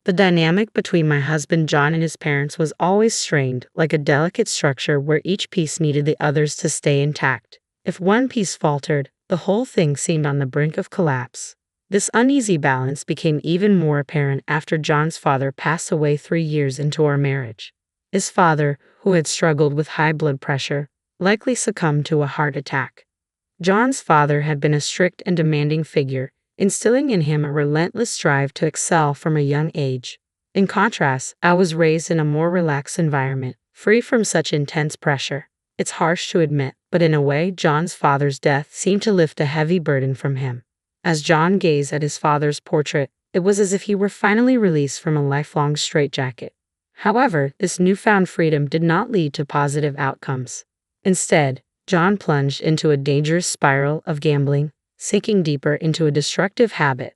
The dynamic between my husband John and his parents was always strained, like a delicate structure where each piece needed the others to stay intact. If one piece faltered, the whole thing seemed on the brink of collapse. This uneasy balance became even more apparent after John's father passed away 3 years into our marriage. His father, who had struggled with high blood pressure, likely succumbed to a heart attack. John's father had been a strict and demanding figure, instilling in him a relentless drive to excel from a young age. In contrast, I was raised in a more relaxed environment, free from such intense pressure. It's harsh to admit, but in a way, John's father's death seemed to lift a heavy burden from him. As John gazed at his father's portrait, it was as if he were finally released from a lifelong straitjacket. However, this newfound freedom did not lead to positive outcomes. Instead, John plunged into a dangerous spiral of gambling, sinking deeper into a destructive habit.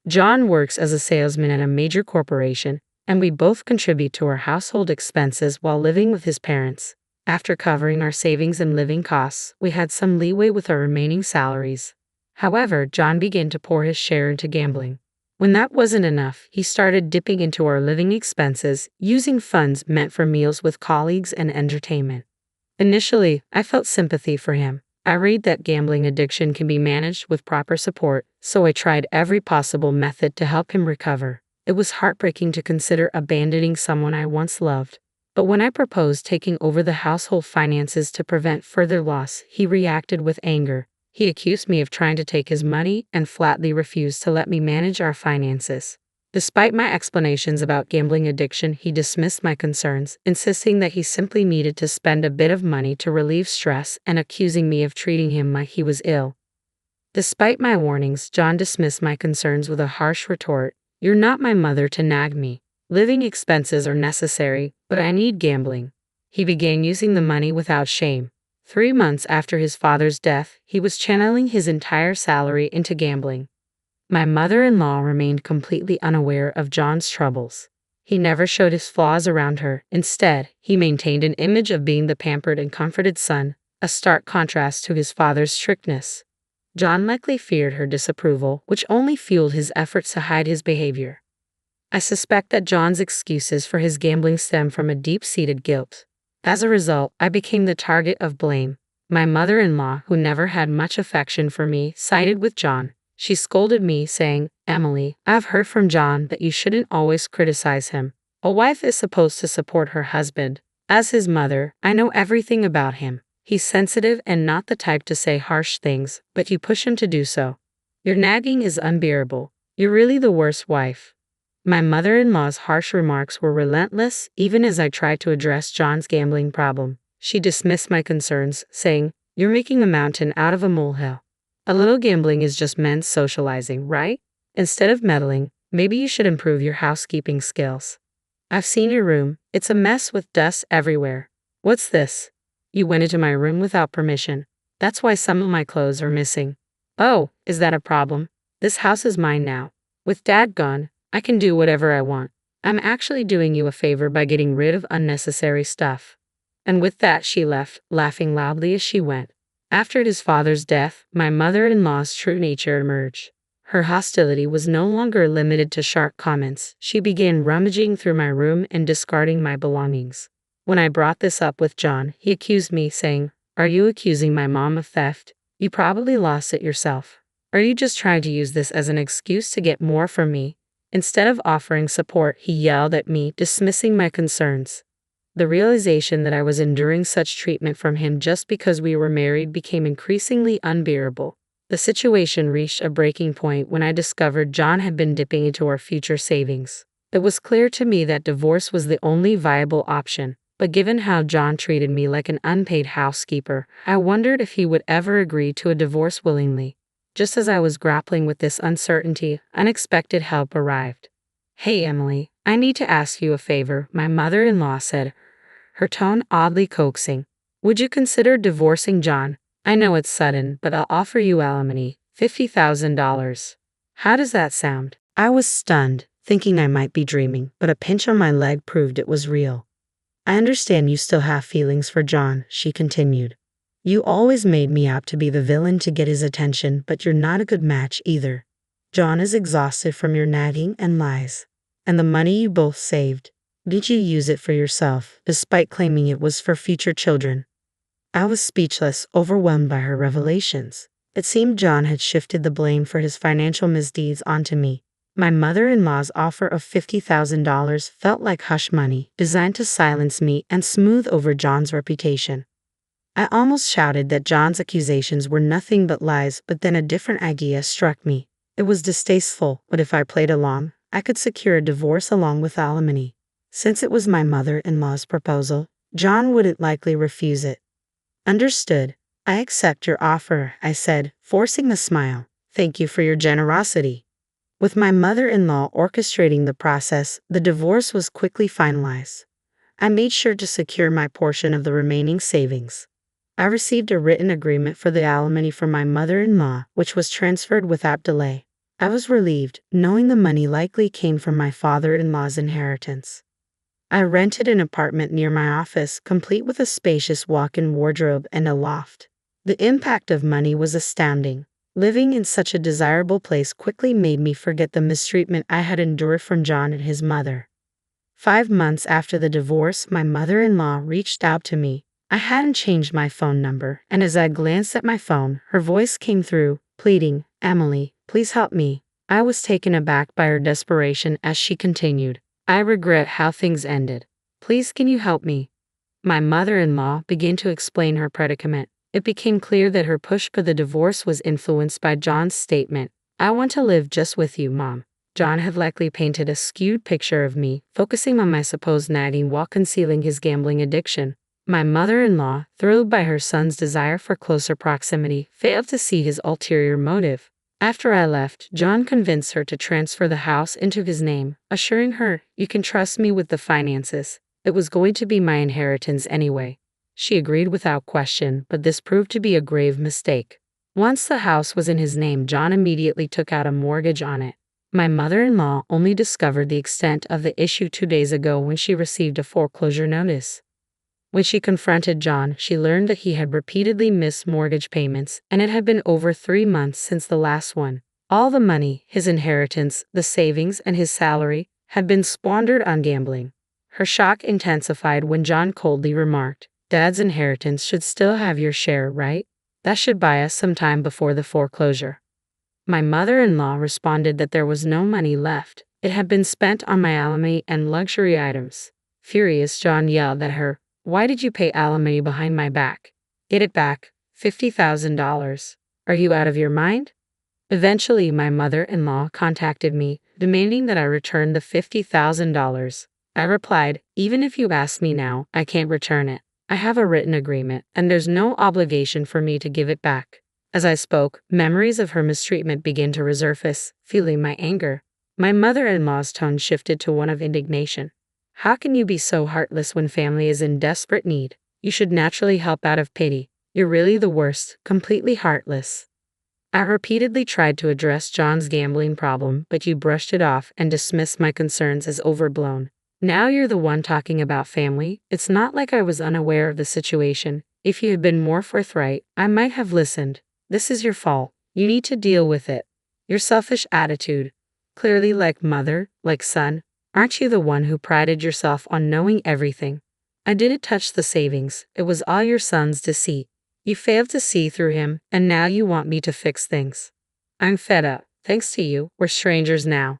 John works as a salesman at a major corporation, and we both contribute to our household expenses while living with his parents. After covering our savings and living costs, we had some leeway with our remaining salaries. However, John began to pour his share into gambling. When that wasn't enough, he started dipping into our living expenses, using funds meant for meals with colleagues and entertainment. Initially, I felt sympathy for him. I read that gambling addiction can be managed with proper support, so I tried every possible method to help him recover. It was heartbreaking to consider abandoning someone I once loved. But when I proposed taking over the household finances to prevent further loss, he reacted with anger. He accused me of trying to take his money and flatly refused to let me manage our finances. Despite my explanations about gambling addiction, he dismissed my concerns, insisting that he simply needed to spend a bit of money to relieve stress and accusing me of treating him like he was ill. Despite my warnings, John dismissed my concerns with a harsh retort, "You're not my mother to nag me. Living expenses are necessary, but I need gambling." He began using the money without shame. 3 months after his father's death, he was channeling his entire salary into gambling. My mother-in-law remained completely unaware of John's troubles. He never showed his flaws around her. Instead, he maintained an image of being the pampered and comforted son, a stark contrast to his father's strictness. John likely feared her disapproval, which only fueled his efforts to hide his behavior. I suspect that John's excuses for his gambling stem from a deep-seated guilt. As a result, I became the target of blame. My mother-in-law, who never had much affection for me, sided with John. She scolded me, saying, "Emily, I've heard from John that you shouldn't always criticize him. A wife is supposed to support her husband. As his mother, I know everything about him. He's sensitive and not the type to say harsh things, but you push him to do so. Your nagging is unbearable. You're really the worst wife." My mother-in-law's harsh remarks were relentless, even as I tried to address John's gambling problem. She dismissed my concerns, saying, "You're making a mountain out of a molehill. A little gambling is just men's socializing, right? Instead of meddling, maybe you should improve your housekeeping skills. I've seen your room. It's a mess with dust everywhere. What's this? You went into my room without permission. That's why some of my clothes are missing. Oh, is that a problem? This house is mine now. With Dad gone, I can do whatever I want. I'm actually doing you a favor by getting rid of unnecessary stuff." And with that she left, laughing loudly as she went. After his father's death, my mother-in-law's true nature emerged. Her hostility was no longer limited to sharp comments. She began rummaging through my room and discarding my belongings. When I brought this up with John, he accused me, saying, "Are you accusing my mom of theft? You probably lost it yourself. Are you just trying to use this as an excuse to get more from me?" Instead of offering support, he yelled at me, dismissing my concerns. The realization that I was enduring such treatment from him just because we were married became increasingly unbearable. The situation reached a breaking point when I discovered John had been dipping into our future savings. It was clear to me that divorce was the only viable option, but given how John treated me like an unpaid housekeeper, I wondered if he would ever agree to a divorce willingly. Just as I was grappling with this uncertainty, unexpected help arrived. "Hey, Emily, I need to ask you a favor," my mother-in-law said, her tone oddly coaxing. "Would you consider divorcing John? I know it's sudden, but I'll offer you alimony, $50,000. How does that sound?" I was stunned, thinking I might be dreaming, but a pinch on my leg proved it was real. "I understand you still have feelings for John," she continued. "You always made me out to be the villain to get his attention, but you're not a good match either. John is exhausted from your nagging and lies. And the money you both saved, did you use it for yourself, despite claiming it was for future children? I was speechless, overwhelmed by her revelations. It seemed John had shifted the blame for his financial misdeeds onto me. My mother-in-law's offer of $50,000 felt like hush money, designed to silence me and smooth over John's reputation. I almost shouted that John's accusations were nothing but lies, but then a different idea struck me. It was distasteful, but if I played along, I could secure a divorce along with alimony. Since it was my mother-in-law's proposal, John wouldn't likely refuse it. Understood. I accept your offer, I said, forcing a smile. Thank you for your generosity. With my mother-in-law orchestrating the process, the divorce was quickly finalized. I made sure to secure my portion of the remaining savings. I received a written agreement for the alimony from my mother-in-law, which was transferred without delay. I was relieved, knowing the money likely came from my father-in-law's inheritance. I rented an apartment near my office, complete with a spacious walk-in wardrobe and a loft. The impact of money was astounding. Living in such a desirable place quickly made me forget the mistreatment I had endured from John and his mother. 5 months after the divorce, my mother-in-law reached out to me. I hadn't changed my phone number, and as I glanced at my phone, her voice came through, pleading, "Emily, please help me." I was taken aback by her desperation as she continued, "I regret how things ended. Please, can you help me?" My mother-in-law began to explain her predicament. It became clear that her push for the divorce was influenced by John's statement, "I want to live just with you, Mom." John had likely painted a skewed picture of me, focusing on my supposed nagging while concealing his gambling addiction. My mother-in-law, thrilled by her son's desire for closer proximity, failed to see his ulterior motive. After I left, John convinced her to transfer the house into his name, assuring her, "You can trust me with the finances. It was going to be my inheritance anyway." She agreed without question, but this proved to be a grave mistake. Once the house was in his name, John immediately took out a mortgage on it. My mother-in-law only discovered the extent of the issue 2 days ago when she received a foreclosure notice. When she confronted John, she learned that he had repeatedly missed mortgage payments, and it had been over 3 months since the last one. All the money, his inheritance, the savings, and his salary, had been squandered on gambling. Her shock intensified when John coldly remarked, "Dad's inheritance should still have your share, right? That should buy us some time before the foreclosure." My mother-in-law responded that there was no money left. It had been spent on my alimony and luxury items. Furious, John yelled at her, "Why did you pay alimony behind my back? Get it back, $50,000. Are you out of your mind?" Eventually, my mother-in-law contacted me, demanding that I return the $50,000. I replied, "Even if you ask me now, I can't return it. I have a written agreement, and there's no obligation for me to give it back." As I spoke, memories of her mistreatment began to resurface, fueling my anger. My mother-in-law's tone shifted to one of indignation. "How can you be so heartless when family is in desperate need? You should naturally help out of pity. You're really the worst, completely heartless." I repeatedly tried to address John's gambling problem, but you brushed it off and dismissed my concerns as overblown. Now you're the one talking about family. It's not like I was unaware of the situation. If you had been more forthright, I might have listened. This is your fault. You need to deal with it. Your selfish attitude. Clearly, like mother, like son, aren't you the one who prided yourself on knowing everything? I didn't touch the savings. It was all your son's deceit. You failed to see through him, and now you want me to fix things. I'm fed up. Thanks to you, we're strangers now.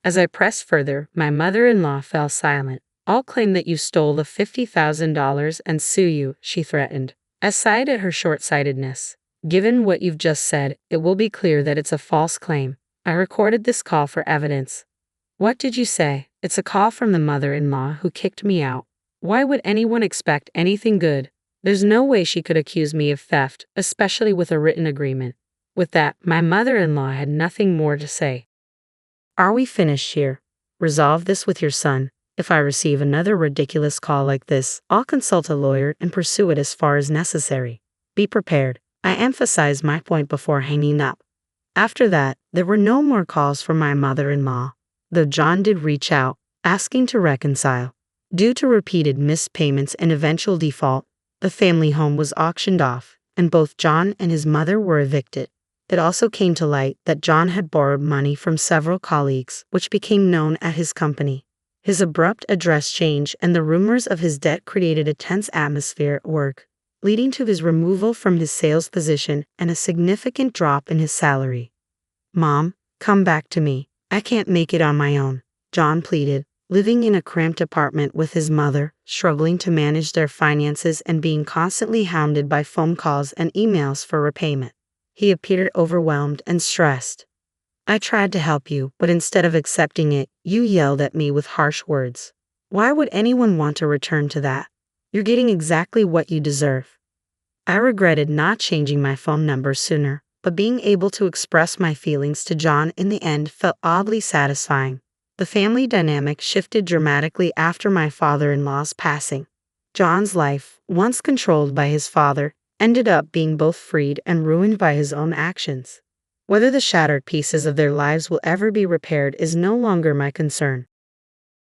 As I pressed further, my mother-in-law fell silent. "I'll claim that you stole the $50,000 and sue you," she threatened. I sighed at her short-sightedness. "Given what you've just said, it will be clear that it's a false claim. I recorded this call for evidence." "What did you say?" "It's a call from the mother-in-law who kicked me out. Why would anyone expect anything good? There's no way she could accuse me of theft, especially with a written agreement." With that, my mother-in-law had nothing more to say. "Are we finished here? Resolve this with your son. If I receive another ridiculous call like this, I'll consult a lawyer and pursue it as far as necessary. Be prepared." I emphasized my point before hanging up. After that, there were no more calls from my mother-in-law, though John did reach out, asking to reconcile. Due to repeated missed payments and eventual default, the family home was auctioned off, and both John and his mother were evicted. It also came to light that John had borrowed money from several colleagues, which became known at his company. His abrupt address change and the rumors of his debt created a tense atmosphere at work, leading to his removal from his sales position and a significant drop in his salary. "Mom, come back to me. I can't make it on my own," John pleaded, living in a cramped apartment with his mother, struggling to manage their finances and being constantly hounded by phone calls and emails for repayment. He appeared overwhelmed and stressed. "I tried to help you, but instead of accepting it, you yelled at me with harsh words. Why would anyone want to return to that? You're getting exactly what you deserve." I regretted not changing my phone number sooner, but being able to express my feelings to John in the end felt oddly satisfying. The family dynamic shifted dramatically after my father-in-law's passing. John's life, once controlled by his father, ended up being both freed and ruined by his own actions. Whether the shattered pieces of their lives will ever be repaired is no longer my concern.